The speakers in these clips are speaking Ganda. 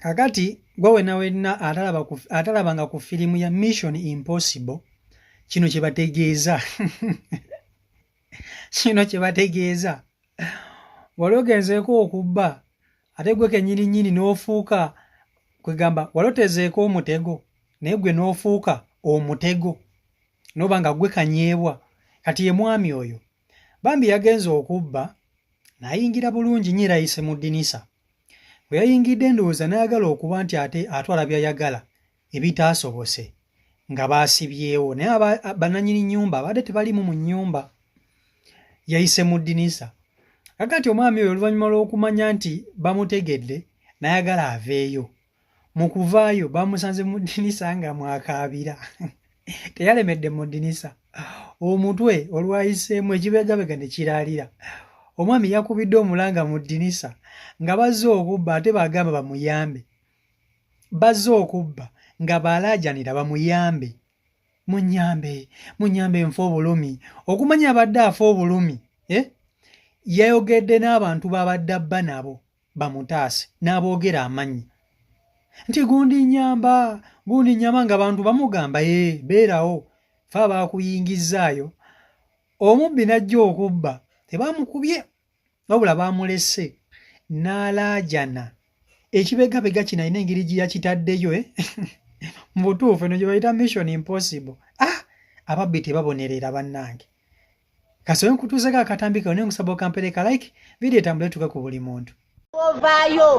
kakati gwe wenna atalabanga ku firimu ya Mission Impossible kino kye bategeeza kino kye bategeeza wali ogenzeeko okubba ate gwe kennyini n'ofuuka kwegamba wali otezeeko omutego naye gwe n'ofuuka omutego n'oba nga gwe kanyeebwa kati ye mwami oyo bambi yagenze okubba n'ayingira bulungi nnyo erayise mu ddinisa bwe yayingidde ndowooza n'ayagala okuba nti ate atwala by'ayagala ebitaasobose nga baasibyewo naye bannannyini nnyumba abadde tebalimu mu nnyumba yayise mu ddinisa kakati omwami oyo oluvannyuma lw'okumanya nti bamutegedde n'ayagala aveeyo mu kuvaayo bamusanze mu ddinisa nga mwakaabira teyalemedde mu ddinisa omutwe olwayiseemu ekibegabega ne kiraalira omwami yakubidde omulanga mu ddinisa nga bazze okubba ate bagamba bamuyambe bazze okubba nga balaajanira bamuyambe munyambe nfa obulumi okumanya abadde afa obulumi yayogedde n'abantu babadde abba nabo bamutaase n'aboogera amannya nti gundi nyamba nga abantu bamugamba beerawo fe abaakuyingizzaayo omubbi n'ajja okubba tebamukubye wabula baamulese n'alaajana ekibegabega kino alina engeri gye yakitaddeyo mu butuufu eno gye bayita Mission Impossible ababbi tebabonerera bannange kasobe nkutuuzeko akatambi kawe nenkusaba okampereka like vidiyo etambule tuke ku buli muntu ovaayo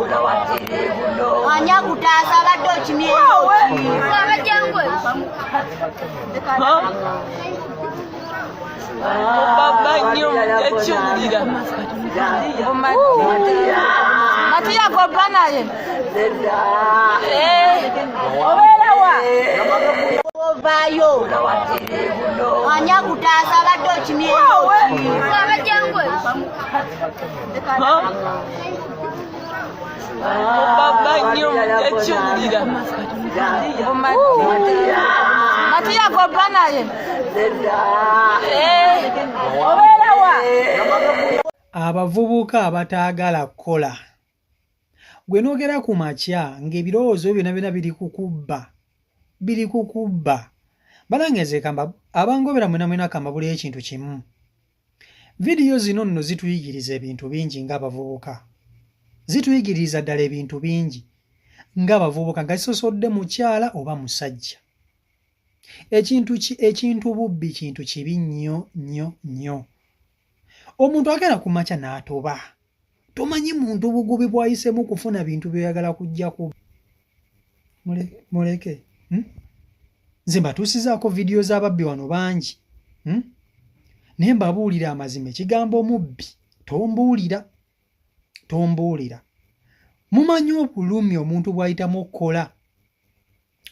anya kutaasa abadde okimyeyo baba nnyo ekiwulira matuyagoba naye obeerawa ovaayo anya kutaasa abadde okimyeyo baba nnyo ekiwulira matuyagoba naye obeerawa abavubuka abataagala kukola gwe noogera ku makya ng'ebirowoozo byonna byonna biri kukubba balangezeekamba abangobera mwena kamabulayo ekintu kimu vidiyo zino nno zituyigiriza ebintu bingi ng'abavubuka zituyigiriza ddala ebintu bingi ng'abavubuka nga zisosodde mukyala oba musajja ekintu bubbi kintu kibi nnyo omuntu agenda ku makya n'atoba tomanyi muntu bugubi bwayisemu kufuna bintu byoyagala kujjaku muleke nze mbatuusizaako vidiyo z'ababbi wano bangi naye mbabuulira amazima ekigambo omubbi tombuulira mumanyi obulumi omuntu bw'ayitamu okukola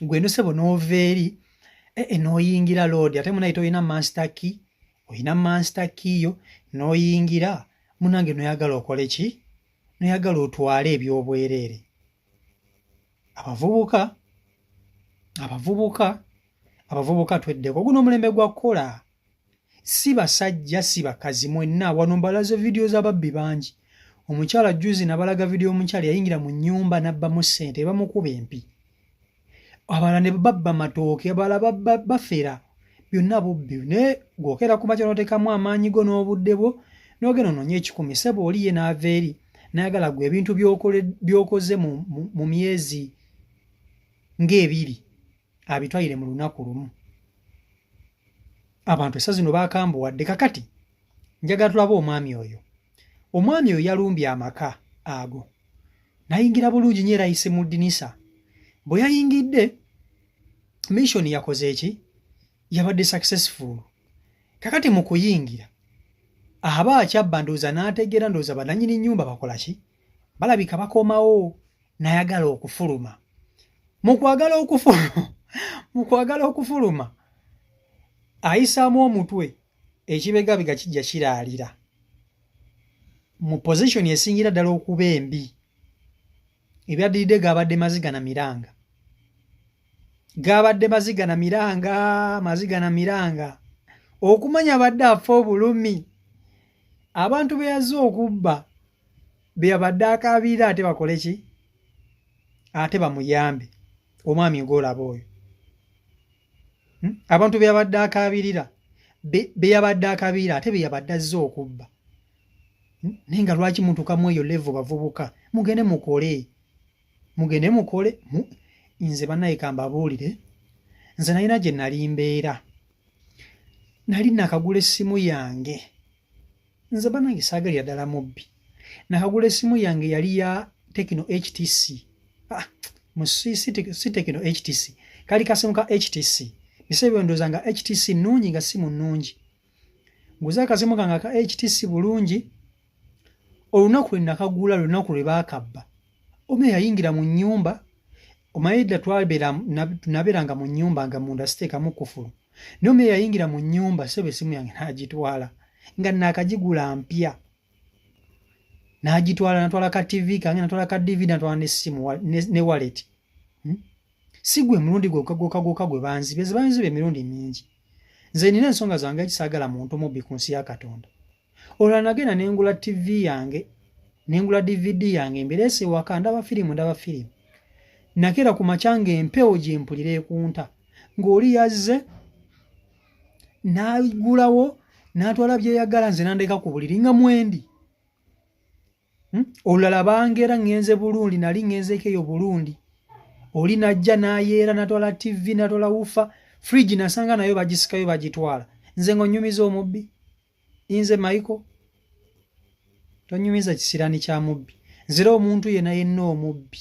gwe nosebo n'ova eri n'oyingira loodi ate munayita olina master key yo n'oyingira munange noyagala okole ki noyagala otwale ebyobwereere abavubuka tweddeko guno omulembe gwa kukola si basajja si bakazi mwenna wano mbalaze vidiyo z'ababbi bangi omukyala juzi nabalaga vidiyo omukyala yayingira mu nnyumba n'abbamu ssente bamukuba empi abalala ne babba matooke abalala bafera byonna bubbi naye gwokera ku makya n'oteekamu amaanyi go n'obudde bwo n'ogenda onoonya ekikumi sebo oli ye n'ava eri n'ayagala gwe ebintu by'okoze mu myezi ng'ebiri abitwalire mu lunaku lumu abantu essa zino baakambuwadde kakati njagala tulabe omwami oyo yalumbye amaka ago n'ayingira bulungi nnyo erayise mu ddinisa bwe yayingidde Mission yakoze eki yabadde successful kakati mu kuyingira aba akyabba ndowooza n'ategeera ndowooza bannannyini nnyumba bakola ki balabika bakomawo n'ayagala okufuluma mu kwagala okufuluma ayisaamu omutwe ekibegabega kijja kiraalira mu position esingira ddala okuba embi ebyaddiridde gaabadde maziga na miranga okumanya abadde afa obulumi abantu be yazze okubba be abadde akaabirira ate bakole ki ate bamuyambe omwami ng'olaba oyo. Abantu be yabadde akaabirira be yabadde akaabirira ate be yabadde azze okubba. Naye nga lwaki mutuukamu eyo levo bavubuka mugende mukole nze bannaye kambabuulire nze nalina gye nali mbeera nali nakagula essimu yange nze bannange saagalira ddala mubbi nakagula essimu yange yali ya Tecno HTC si Tecno HTC kali kasimu ka HTC bisebyo ndooza nga HTC nnungi nga simu nnungi nguza akasimu kange ka HTC bulungi olunaku lwe nakagula lunaku lwe baakabba omu yayingira mu nnyumba omayidda tunabeeranga mu nnyumba nga munda siteekamu kufulu naye omu yayingira mu nnyumba sebe essimu yange n'agitwala nga naakagigula mpya n'agitwala natwala ka TV kange natwala ka DVD natwala n'essimu ne wallet. Si gwe mulundi gwokka gwe banzibe emirundi mingi nze nina ensonga zange ekisaagala muntu mubbi ku nsi ya Katonda. Olwo nagenda nengula TV yange nengula DVD yange mbireese waka ndaba firimu nakera ku macyange empewo gye mpulira ekunta ng'oli yazze n'agulawo n'atwala byeyagala nze nandeka ku buliri nga mwendi. Olulala bangeera ngenze Burundi nali ngenzeeko eyo Burundi oli najja n'ayeera natwala TV natwala wufa fridge nasanga nayo bagisikayo bagitwala nze ng'onyumiza omubbi nze Michael tonyumiza kisirani kya mubbi nzira omuntu yenna omubbi.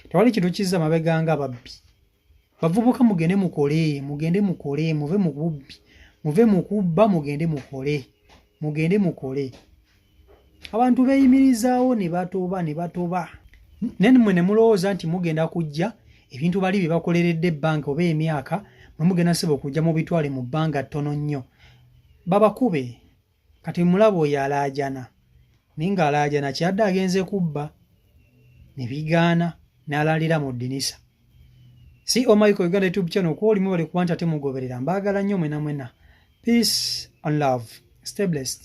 Tewali kintu kizza mabeganga ababbi bavubuka mugende mukole muve mu bubbi muve mu kubba mugende mukole abantu beeyimirizaawo ne batoba nemwe ne mulowooza nti mugenda kujja ebintu bali bye bakoleredde ebbanga oba emyaka mwe mugenda seba okujja mu bitwale mu bbanga ttono nnyo babakube kati mulaba oyo alaajana naye ng'alaajana kyadde agenze kubba ne bigaana n'alalira mu ddinisa. Si Michael Uganda YouTube channel kwolimu bali kuba nti ate mugoberera mbaagala nnyo mwena peace and love stay blessed.